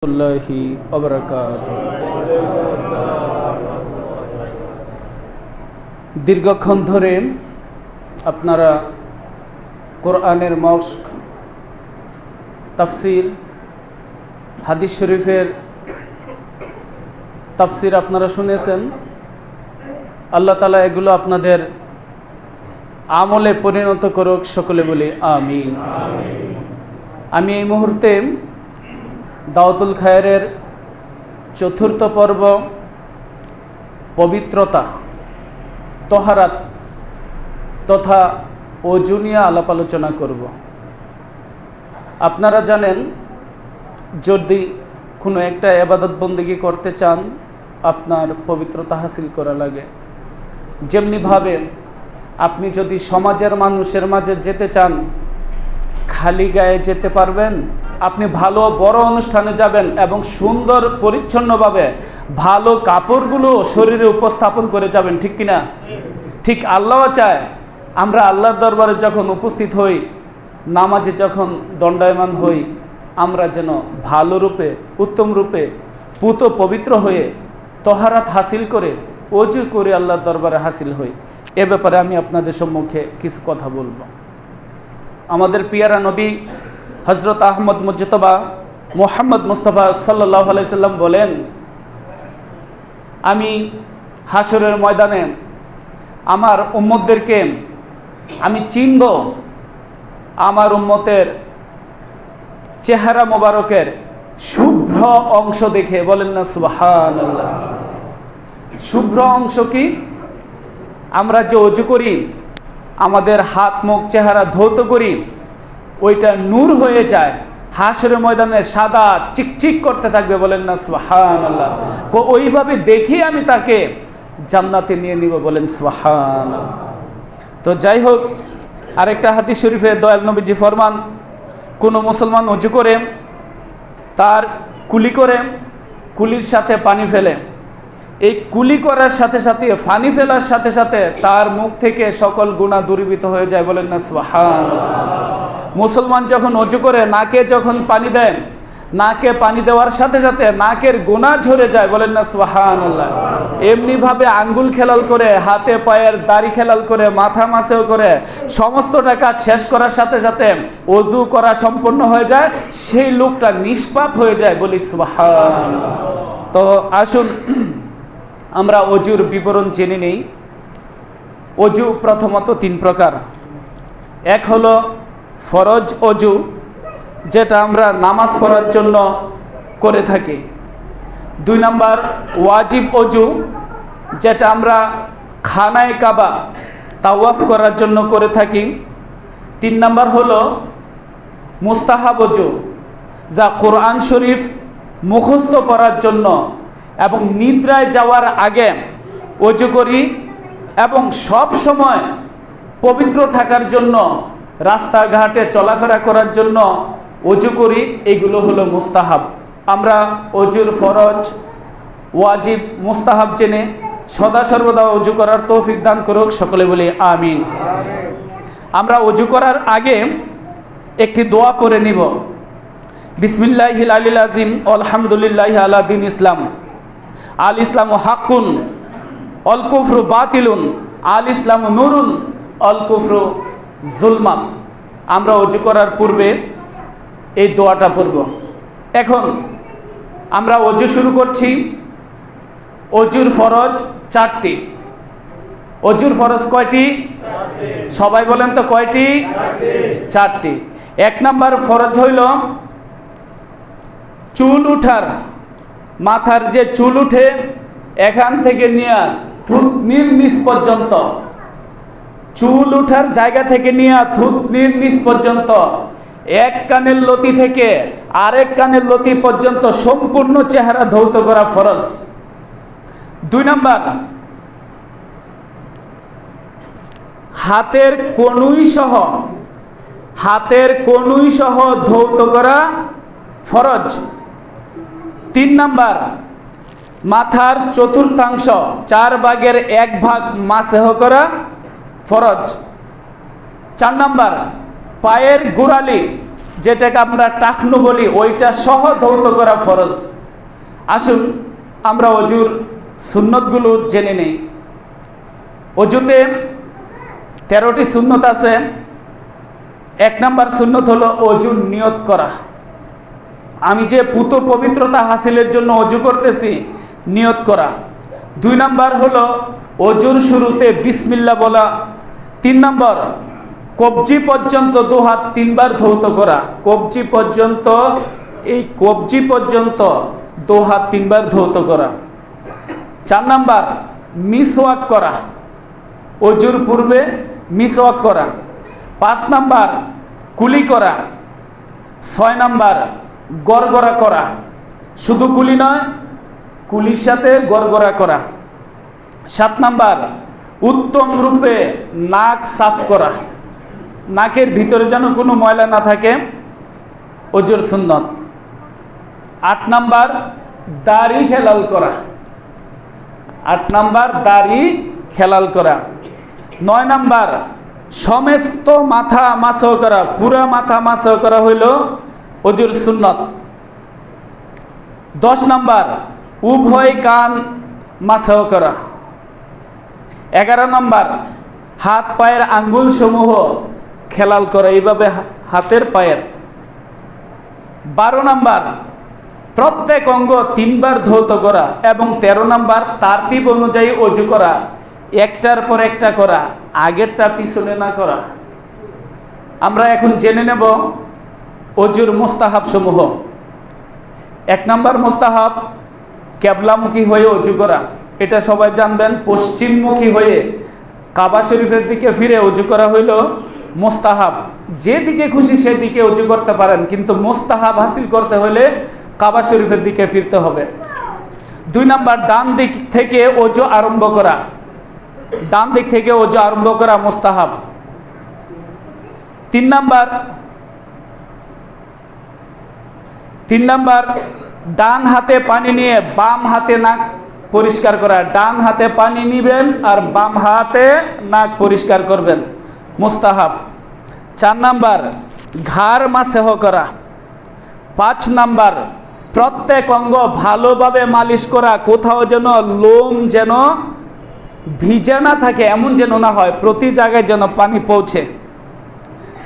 আল্লাহি ওয়াবারাকাতুহু। দীর্ঘক্ষণ ধরে আপনারা কোরআনের মস্ক, তাফসির, হাদিস শরীফের তাফসির আপনারা শুনেছেন। আল্লাহ তাআলা এগুলো আপনাদের আমলে পরিণত করুক, সকলে বলি আমিন। আমি এই মুহূর্তে দাওয়াতুল খায়েরের চতুর্থ পর্ব পবিত্রতা, তহারাত তথা ওযু নিয়ে আলাপ আলোচনা করব। আপনারা জানেন, যদি কোনো একটা ইবাদত বন্দেগী করতে চান, আপনার পবিত্রতা হাসিল করা লাগে। যেমনিভাবে আপনি যদি সমাজের মানুষের মাঝে যেতে চান, খালি গায়ে যেতে পারবেন? আপনি ভালো বড় অনুষ্ঠানে যাবেন এবং সুন্দর পরিচ্ছন্নভাবে ভালো কাপড়গুলো শরীরে উপস্থাপন করে যাবেন, ঠিক কিনা? ঠিক আল্লাহ চায় আমরা আল্লাহর দরবারে যখন উপস্থিত হই, নামাজে যখন দণ্ডায়মান হই, আমরা যেন ভালো রূপে, উত্তম রূপে, পুত পবিত্র হয়ে তহারাত হাসিল করে ওযু করে আল্লাহর দরবারে হাসিল হই। এ ব্যাপারে আমি আপনাদের সম্মুখে কিছু কথা বলবো। আমাদের পিয়ারা নবী হযরত আহমদ মুজতবা মুহাম্মদ মুস্তাফা সাল্লাল্লাহু আলাইহি সাল্লাম বলেন, আমি হাসরের ময়দানে আমার উম্মতদেরকে আমি চিনব আমার উম্মতের চেহারা মোবারকের শুভ্র অংশ দেখে। বলেন না সুবহানাল্লাহ। শুভ্র অংশ কি? আমরা যে ওযু করি, আমাদের হাত মুখ চেহারা ধৌত করি, ওইটা নূর হয়ে যায়, হাসরের ময়দানে সাদা চিকচিক করতে থাকবে। বলেন না সুবহানাল্লাহ। ওইভাবে দেখে আমি তাকে জান্নাতে নিয়ে নিব। বলেন সুবহানাল্লাহ। তো যাই হোক, আরেকটা হাদিস শরীফে দয়াল নবীজি ফরমান, কোনো মুসলমান ওযু করে, তার কুলি করে, কুলির সাথে পানি ফেলে, এই কুলি করার সাথে সাথে, পানি ফেলার সাথে সাথে তার মুখ থেকে সকল গুনাহ দূরীভূত হয়ে যায়। বলেন না সুবহানাল্লাহ। মুসলমান যখন ওযু করে, নাকে যখন পানি দেন, নাকে পানি দেওয়ার সাথে সাথে নাকের গুনাহ ঝরে যায়। বলেন না সুবহানাল্লাহ। এমনিভাবে আঙ্গুল খেলাল করে, হাতে পায়ের দাড়ি খেলাল করে, মাথা মাসেও করে, সমস্তটা কাজ শেষ করার সাথে সাথে ওযু করা সম্পন্ন হয়ে যায়, সেই লোকটা নিষ্পাপ হয়ে যায়। বলি সুবহানাল্লাহ। তো আসুন আমরা ওযুর বিবরণ জেনে নেই। ওযু প্রথমত তিন প্রকার। এক হলো ফরজ ওযু, যেটা আমরা নামাজ পড়ার জন্য করে থাকি। 2 নাম্বার ওয়াজিব ওযু, যেটা আমরা খানায়ে কাবা তাওয়াফ করার জন্য করে থাকি। 3 নাম্বার হলো মুস্তাহাব ওযু, যা কোরআন শরীফ মুখস্থ করার জন্য এবং নিদ্রায় যাওয়ার আগে ওযু করি, এবং সব সময় পবিত্র থাকার জন্য, রাস্তাঘাটে চলাফেরা করার জন্য ওযু করি। এগুলো হলো মুস্তাহাব। আমরা ওযুর ফরজ, ওয়াজিব, মুস্তাহাব জেনে সদা সর্বদা ওযু করার তৌফিক দান করুক, সকলে বলি আমিন। আমরা ওযু করার আগে একটি দোয়া পড়ে নিব। বিসমিল্লাহিল আলিল আযীম, আলহামদুলিল্লাহি আলা দীন ইসলাম, আল ইসলামু হাক্কুন, অল কুফরু বাতিলুন, আল ইসলামু নূরুন, অল কুফরু জুলমান। আমরা ওযু করার পূর্বে এই দোয়াটা পড়ব। এখন আমরা ওযু শুরু করছি। ওযুর ফরজ 4টি। ওযুর ফরজ কয়টি? সবাই বলেন তো কয়টি? 4টি। 1 নাম্বার ফরজ হইল চুল উঠার, মাথার যে চুল উঠে এখান থেকে নিয়ে থুতনির নিচ পর্যন্ত, চুল উঠার জায়গা থেকে নিয়ে থুতনির নিচ পর্যন্ত, এক কানের লতি থেকে আরেক কানের লতি পর্যন্ত সম্পূর্ণ চেহারা ধৌত করা ফরজ। 2 নাম্বার হাতের কনুই সহ ধৌত করা ফরজ। 3 নাম্বার মাথার চতুর্থাংশ, 4 ভাগের 1 ভাগ মাসহ করা ফরজ। 4 নাম্বার পায়ের গোড়ালি যেটাকে আমরা টাকনু বলি, ওইটা সহ ধৌত করা ফরজ। আসুন আমরা অজুর সুন্নতগুলো জেনে নেই। অজুতে 13টি সুন্নত আছে। 1 নম্বর সুন্নত হলো অজুর নিয়ত করা। আমি যে পুত পবিত্রতা হাসিলের জন্য অজু করতেছি, নিয়ত করা। 2 নম্বর হলো অজুর শুরুতে বিসমিল্লাহ বলা। 3 নম্বর কবজি পর্যন্ত 2 হাত 3 বার ধৌত করা। কবজি পর্যন্ত 2 হাত 3 বার ধৌত করা। 4 নম্বর মিসওয়াক করা, অজুর পূর্বে মিসওয়াক করা। 5 নম্বর কুলি করা। 6 নম্বর গড়গড়া করা, শুধু কুলি নয়, কুলির সাথে গড়গড়া করা। 7 নম্বর উত্তম রূপে নাক সাফ করা, নাকের ভিতরে যেন কোনো ময়লা না থাকে, অজুর সুন্নত। 8 নম্বর দাড়ি খেলাল করা। 8 নম্বর দাড়ি খেলাল করা। 9 নম্বর সমস্ত মাথা মাসহ করা, পুরা মাথা মাসহ করা হইল অজুর সুন্নত। 10 নম্বর উভয় কান মাসহ করা। 11 নম্বর হাত পায়ের আঙ্গুল সমূহ খেলাল করা, এইভাবে হাতের পায়ের। 12 নম্বর প্রত্যেক অঙ্গ 3 বার ধৌত করা এবং 13 নম্বর তারতিব অনুযায়ী অজু করা, একটার পর একটা করা, আগেরটা পিছনে না করা। আমরা এখন জেনে নেব অজুর মুস্তাহাব সমূহ। 1 নম্বর মুস্তাহাব কেবলামুখী হয়ে অজু করা। এটা সবাই জানবেন, পশ্চিমমুখী হয়ে কাবা শরীফের দিকে ফিরে অজু করা হইল মুস্তাহাব। যেদিকে খুশি সেদিকে অজু করতে পারেন, কিন্তু মুস্তাহাব হাসিল করতে হলে কাবা শরীফের দিকে ফিরতে হবে। 2 নম্বর ডান দিক থেকে অজু আরম্ভ করা। ডান দিক থেকে অজু আরম্ভ করা মুস্তাহাব। 3 নম্বর ডান হাতে পানি নিয়ে বাম হাতে নাক পরিষ্কার করা। ডান হাতে পানি নিবেন আর বাম হাতে নাক পরিষ্কার করবেন, মুস্তাহাব। 4 নম্বর ঘাড় মাসহ করা। 5 নম্বর প্রত্যেক অঙ্গ ভালোভাবে মালিশ করা, কোথাও যেন লোম যেন ভিজে না থাকে, এমন যেন না হয়, প্রতি জায়গায় যেন পানি পৌঁছে।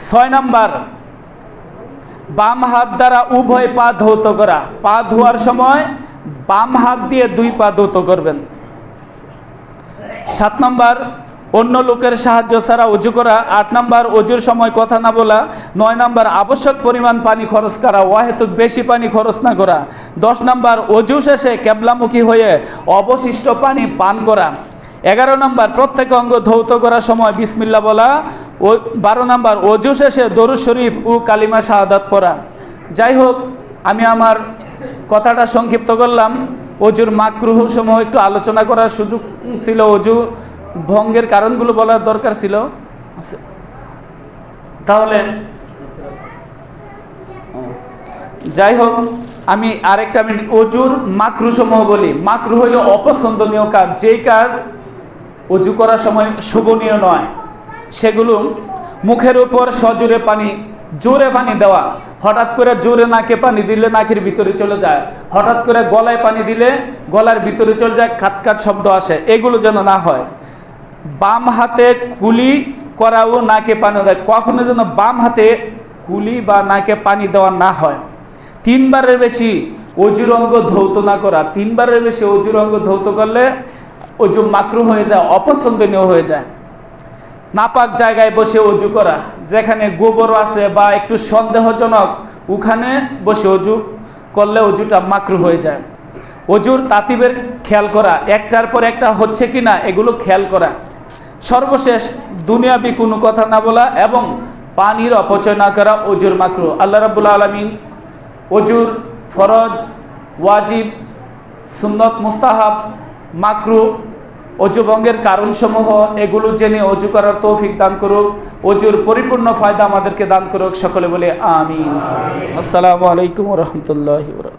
6 নম্বর বাম হাত দ্বারা উভয় পা ধৌত করা। পা ধোয়ার সময় বাম হাত দিয়ে 2 পা ধৌত করবেন। 7 নম্বর অন্য লোকের সাহায্য ছাড়া অজু করা। 8 নম্বর অজুর সময় কথা না বলা। 9 নম্বর আবশ্যক পরিমাণ পানি খরচ করা, অহেতুক বেশি পানি খরচ না করা। 10 নম্বর অজু শেষে কেবলামুখী হয়ে অবশিষ্ট পানি পান করা। 11 নম্বর প্রত্যেক অঙ্গ ধৌত করার সময় বিসমিল্লাহ বলা। 12 নম্বর অজু শেষে দরুদ শরীফ ও কালিমা শাহাদাত পড়া। যাই হোক, আমি আমার কথাটা সংক্ষিপ্ত করলাম। অজুর মাকরুহ সমূহ একটু আলোচনা করার সুযোগ ছিল, অজু ভঙ্গের কারণগুলো বলার দরকার ছিল। তাহলে যাই হোক, আমি আরেকটা মিনিট অজুর মাকরু সমূহ বলি। মাকরু হইল অপছন্দনীয় কাজ, যেই কাজ অজু করার সময় শোভনীয় নয়, সেগুলো মুখের উপর সজোরে পানি, জোরে পানি দেওয়া। হঠাৎ করে জোরে নাকে পানি দিলে নাকের ভিতরে চলে যায়, হঠাৎ করে গলায় পানি দিলে গলার ভিতরে চলে যায়, খাতখাত শব্দ আসে, এগুলো যেন না হয়। বাম হাতে কুলি করাও নাকে পানি দেয়, কখনো যেন বাম হাতে কুলি বা নাকে পানি দেওয়া না হয়। 3 বারের বেশি অজুর অঙ্গ ধৌত না করা। 3 বারের বেশি অজুর অঙ্গ ধৌত করলে অজু মাকরু হয়ে যায়, অপছন্দনীয় হয়ে যায়। নাপাক জায়গায় বসে অজু করা, যেখানে গোবর আছে বা একটু সন্দেহজনক, ওখানে বসে অজু করলে অজুটা মাকরু হয়ে যায়। অজুর তাতিবের খেয়াল করা, একটার পর একটা হচ্ছে কি না এগুলো খেয়াল করা। সর্বশেষ দুনিয়াবি কোনো কথা না বলা এবং পানির অপচয় না করা অজুর মাকরু। আল্লাহ রাব্বুল আলামিন অজুর ফরজ, ওয়াজিব, সুন্নত, মুস্তাহাব, মাকরু, অজু ভঙ্গের কারণসমূহ এগুলো জেনে অজু করার তৌফিক দান করুক, অজুর পরিপূর্ণ ফায়দা আমাদেরকে দান করুক। সকলে বলে আমিন। আসসালামু আলাইকুম ওয়া রাহমাতুল্লাহি ওয়া বারাকাতুহু।